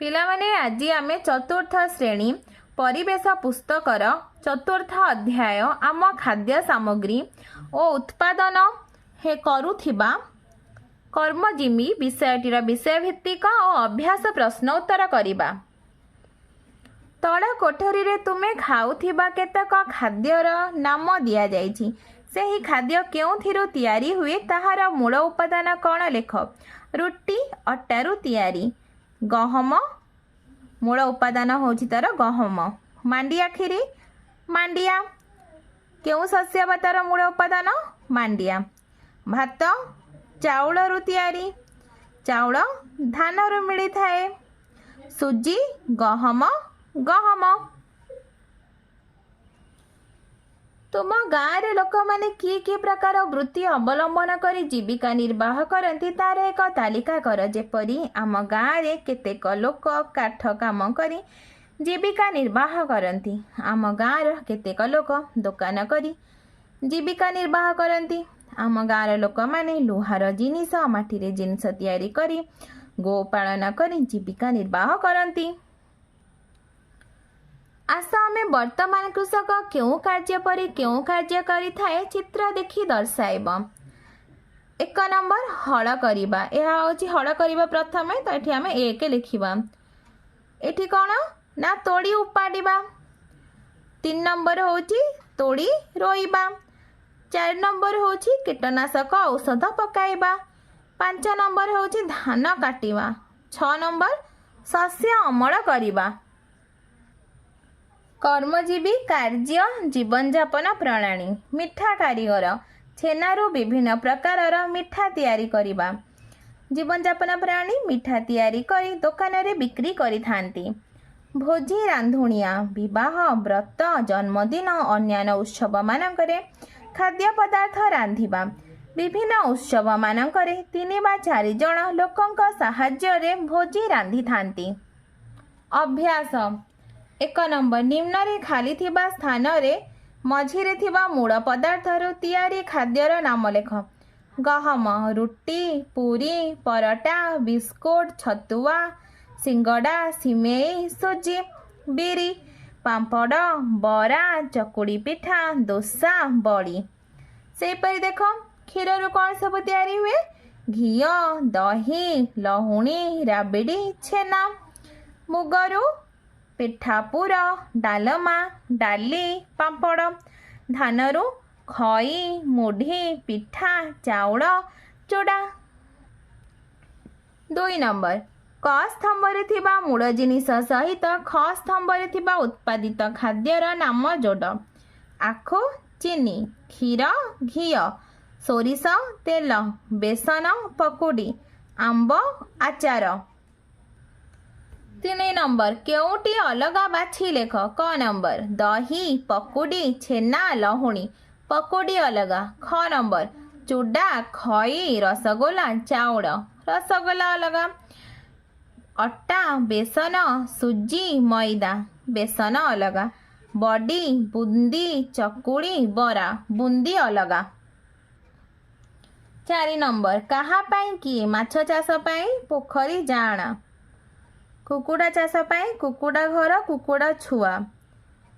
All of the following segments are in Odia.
ପିଲାମାନେ ଆଜି ଆମେ ଚତୁର୍ଥ ଶ୍ରେଣୀ ପରିବେଶ ପୁସ୍ତକର ଚତୁର୍ଥ ଅଧ୍ୟାୟ ଆମ ଖାଦ୍ୟ ସାମଗ୍ରୀ ଓ ଉତ୍ପାଦନ କରୁଥିବା କର୍ମଜୀବୀ ବିଷୟଟିର ବିଷୟଭିତ୍ତିକ ଓ ଅଭ୍ୟାସ ପ୍ରଶ୍ନ ଉତ୍ତର କରିବା। ତଳ କୋଠରୀରେ ତୁମେ ଖାଉଥିବା କେତେକ ଖାଦ୍ୟର ନାମ ଦିଆଯାଇଛି। ସେହି ଖାଦ୍ୟ କେଉଁଥିରୁ ତିଆରି ହୁଏ ତାହାର ମୂଳ ଉପାଦାନ କ'ଣ ଲେଖ। ରୁଟି ଅଟାରୁ ତିଆରି। ଗହମ ମୂଳ ଉପାଦାନ ହେଉଛି ତାର ଗହମ। ମାଣ୍ଡିଆ କ୍ଷୀରି ମାଣ୍ଡିଆ। କେଉଁ ଶସ୍ୟ ବା ତାର ମୂଳ ଉପାଦାନ ମାଣ୍ଡିଆ। ଭାତ ଚାଉଳରୁ ତିଆରି। ଚାଉଳ ଧାନରୁ ମିଳିଥାଏ। ସୁଜି ଗହମ। ତୁମ ଗାଁରେ ଲୋକମାନେ କି ପ୍ରକାର ବୃତ୍ତି ଅବଲମ୍ବନ କରି ଜୀବିକା ନିର୍ବାହ କରନ୍ତି ତାର ଏକ ତାଲିକା କର। ଯେପରି ଆମ ଗାଁରେ କେତେକ ଲୋକ କାଠ କାମ କରି ଜୀବିକା ନିର୍ବାହ କରନ୍ତି। ଆମ ଗାଁର କେତେକ ଲୋକ ଦୋକାନ କରି ଜୀବିକା ନିର୍ବାହ କରନ୍ତି। ଆମ ଗାଁର ଲୋକମାନେ ଲୁହାର ଜିନିଷ ମାଟିରେ ଜିନିଷ ତିଆରି କରି ଗୋପାଳନ କରି ଜୀବିକା ନିର୍ବାହ କରନ୍ତି। ଆସ ଆମେ ବର୍ତ୍ତମାନ କୃଷକ କେଉଁ କାର୍ଯ୍ୟ ପରି କେଉଁ କାର୍ଯ୍ୟ କରିଥାଏ ଚିତ୍ର ଦେଖି ଦର୍ଶାଇବ। 1 ନମ୍ବର ହଳ କରିବା। ଏହା ହେଉଛି ହଳ କରିବା ପ୍ରଥମେ, ତ ଏଠି ଆମେ 1 ଲେଖିବା। ଏଠି କ'ଣ ନା ତୋଳି ଉପାଡ଼ିବା। 3 ନମ୍ବର ହେଉଛି ତୋଳି ରୋଇବା। 4 ନମ୍ବର ହେଉଛି କୀଟନାଶକ ଔଷଧ ପକାଇବା। 5 ନମ୍ବର ହେଉଛି ଧାନ କାଟିବା। 6 ନମ୍ବର ଶସ୍ୟ ଅମଳ କରିବା। କର୍ମଜୀବୀ କାର୍ଯ୍ୟ ଜୀବନଯାପନ ପ୍ରଣାଳୀ। ମିଠା କାରିଗର ଛେନାରୁ ବିଭିନ୍ନ ପ୍ରକାରର ମିଠା ତିଆରି କରିବା। ଜୀବନଯାପନ ପ୍ରଣାଳୀ ମିଠା ତିଆରି କରି ଦୋକାନରେ ବିକ୍ରି କରିଥାନ୍ତି। ଭୋଜି ରାନ୍ଧୁଣିଆ ବିବାହ ବ୍ରତ ଜନ୍ମଦିନ ଅନ୍ୟାନ୍ୟ ଉତ୍ସବମାନଙ୍କରେ ଖାଦ୍ୟ ପଦାର୍ଥ ରାନ୍ଧିବା। ବିଭିନ୍ନ ଉତ୍ସବମାନଙ୍କରେ 3 ବା 4 ଜଣ ଲୋକଙ୍କ ସାହାଯ୍ୟରେ ଭୋଜି ରାନ୍ଧିଥାନ୍ତି। ଅଭ୍ୟାସ। 1 ନମ୍ବର ନିମ୍ନରେ ଖାଲି ଥିବା ସ୍ଥାନରେ ମଝିରେ ଥିବା ମୂଳ ପଦାର୍ଥରୁ ତିଆରି ଖାଦ୍ୟର ନାମ ଲେଖ। ଗହମ ରୁଟି ପୁରୀ ପରଟା ବିସ୍କୁଟ ଛତୁଆ ସିଙ୍ଗଡ଼ା ସିମେଇ ସୁଜି। ବିରି ପାମ୍ପଡ଼ ବରା ଚକୁଳି ପିଠା ଦୋସା ବଡ଼ି। ସେହିପରି ଦେଖ କ୍ଷୀରରୁ କ'ଣ ସବୁ ତିଆରି ହୁଏ। ଘିଅ ଦହି ଲହୁଣୀ ରାବିଡ଼ି ଛେନା। ମୁଗରୁ ପିଠାପୁର ଡାଲମା ଡାଲି ପାମ୍ପଡ଼। ଧାନରୁ ଖଇ ମୁଢ଼ି ପିଠା ଚାଉଳ ଚୁଡ଼ା। 2 ନମ୍ବର କ ସ୍ତମ୍ଭରେ ଥିବା ମୂଳ ଜିନିଷ ସହିତ ଖ ସ୍ତମ୍ଭରେ ଥିବା ଉତ୍ପାଦିତ ଖାଦ୍ୟର ନାମ ଯୋଡ଼। ଆଖୁ ଚିନି କ୍ଷୀର ଘିଅ ସୋରିଷ ତେଲ ବେସନ ପକୁଡ଼ି ଆମ୍ବ ଆଚାର। 3 ନମ୍ବର କେଉଁଟି ଅଲଗା ବାଛି ଲେଖ। କ ନମ୍ବର ଦହି ପକୁଡ଼ି ଛେନା ଲହୁଣୀ ପକୁଡ଼ି ଅଲଗା। ଖ ନମ୍ବର ଚୁଡ଼ା ଖଇ ରସଗୋଲା ଚାଉଳ ରସଗୋଲା ଅଲଗା। ଅଟା ବେସନ ସୁଜି ମଇଦା ବେସନ ଅଲଗା। ବଡ଼ି ବୁନ୍ଦି ଚକୁଳି ବରା ବୁନ୍ଦି ଅଲଗା। 4 ନମ୍ବର କାହା ପାଇଁ କିଏ। ମାଛ ଚାଷ ପାଇଁ ପୋଖରୀ ଜାଣା। କୁକୁଡ଼ା ଚାଷ ପାଇଁ କୁକୁଡ଼ା ଘର କୁକୁଡ଼ା ଛୁଆ।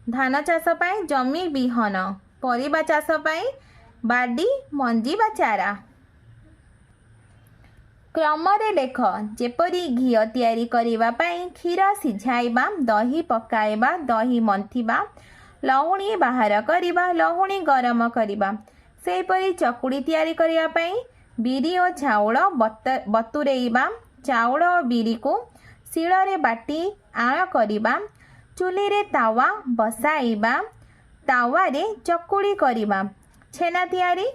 ଧାନ ଚାଷ ପାଇଁ ଜମି ବିହନ। ପରିବା ଚାଷ ପାଇଁ ବାଡ଼ି ମଞ୍ଜି ବା ଚାରା। କ୍ରମରେ ଲେଖ। ଯେପରି ଘିଅ ତିଆରି କରିବା ପାଇଁ କ୍ଷୀର ସିଝାଇବା ଦହି ପକାଇବା ଦହି ମନ୍ଥିବା ଲହୁଣୀ ବାହାର କରିବା ଲହୁଣୀ ଗରମ କରିବା। ସେହିପରି ଚକୁଳି ତିଆରି କରିବା ପାଇଁ ବିରି ଓ ଚାଉଳ ବତୁରେଇବା ଚାଉଳ ଓ ବିରିକୁ ଶିଳରେ ବାଟି ଆଣ କରିବା। ଚୁଲିରେ ତାୱା ବସାଇବା ତାୱାରେ ଚକୁଳି କରିବା। ଛେନା ତିଆରି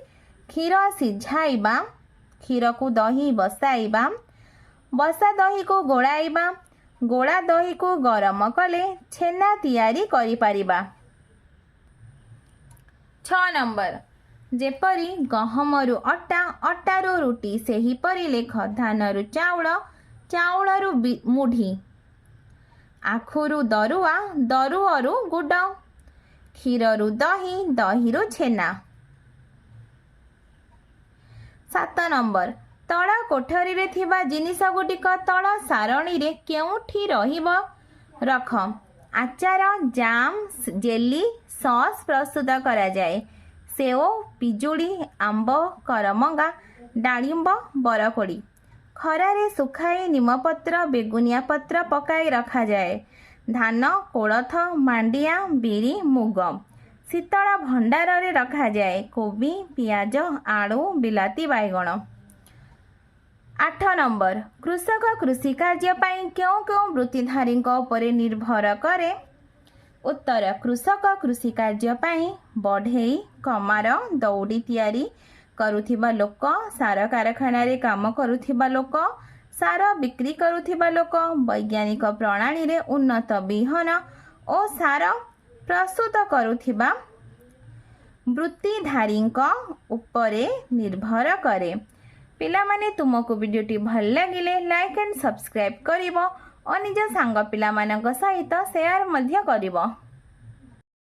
କ୍ଷୀର ସିଝାଇବା କ୍ଷୀରକୁ ଦହି ବସାଇବା ବସା ଦହିକୁ ଗୋଳାଇବା ଗୋଳା ଦହିକୁ ଗରମ କଲେ ଛେନା ତିଆରି କରିପାରିବା। 6 ନମ୍ବର ଯେପରି ଗହମରୁ ଅଟା ଅଟାରୁ ରୁଟି ସେହିପରି ଲେଖ। ଧାନରୁ ଚାଉଳ ଚାଉଳରୁ ମୁଢ଼ି। ଆଖୁରୁ ଦରୁଆ ଦରୁଅରୁ ଗୁଡ଼। କ୍ଷୀରରୁ ଦହି ଦହିରୁ ଛେନା। 7 ନମ୍ବର ତଳ କୋଠରୀରେ ଥିବା ଜିନିଷଗୁଡ଼ିକ ତଳ ସାରଣୀରେ କେଉଁଠି ରହିବ? ରଖ। ଆଚାର, ଜାମ୍, ଜେଲି, ସସ୍ ପ୍ରସ୍ତୁତ କରାଯାଏ। ସେଓ, ପିଜୁଳି, ଆମ୍ବ, କରମଙ୍ଗା, ଡାଳିମ୍ବ, ବରକୋଳି। ଖରାରେ ଶୁଖାଇ ନିମପତ୍ର, ବେଗୁନିଆ ପତ୍ର ପକାଇ ରଖାଯାଏ। ଧାନ, କୋଳଥ, ମାଣ୍ଡିଆ, ବିରି, ମୁଗ। ଶୀତଳ ଭଣ୍ଡାରରେ ରଖାଯାଏ। କୋବି, ପିଆଜ, ଆଳୁ, ବିଲାତି ବାଇଗଣ। 8 ନମ୍ବର। କୃଷକ କୃଷି କାର୍ଯ୍ୟ ପାଇଁ କେଉଁ କେଉଁ ବୃତ୍ତିଧାରୀଙ୍କ ଉପରେ ନିର୍ଭର କରେ? ଉତ୍ତର। କୃଷକ କୃଷି କାର୍ଯ୍ୟ ପାଇଁ ବଢ଼େଇ, କମାର, ଦଉଡ଼ି ତିଆରି କରୁଥିବା ଲୋକ, ସାର କାରଖାନାରେ କାମ କରୁଥିବା ଲୋକ, ସାର ବିକ୍ରି କରୁଥିବା ଲୋକ, ବୈଜ୍ଞାନିକ ପ୍ରଣାଳୀରେ ଉନ୍ନତ ବିହନ ଓ ସାର ପ୍ରସ୍ତୁତ କରୁଥିବା ବୃତ୍ତିଧାରୀଙ୍କ ଉପରେ ନିର୍ଭର କରେ। ପିଲାମାନେ, ତୁମକୁ ଭିଡ଼ିଓଟି ଭଲ ଲାଗିଲେ ଲାଇକ୍ ଆଣ୍ଡ ସବସ୍କ୍ରାଇବ୍ କରିବ ଓ ନିଜ ସାଙ୍ଗ ପିଲାମାନଙ୍କ ସହିତ ସେୟାର ମଧ୍ୟ କରିବ।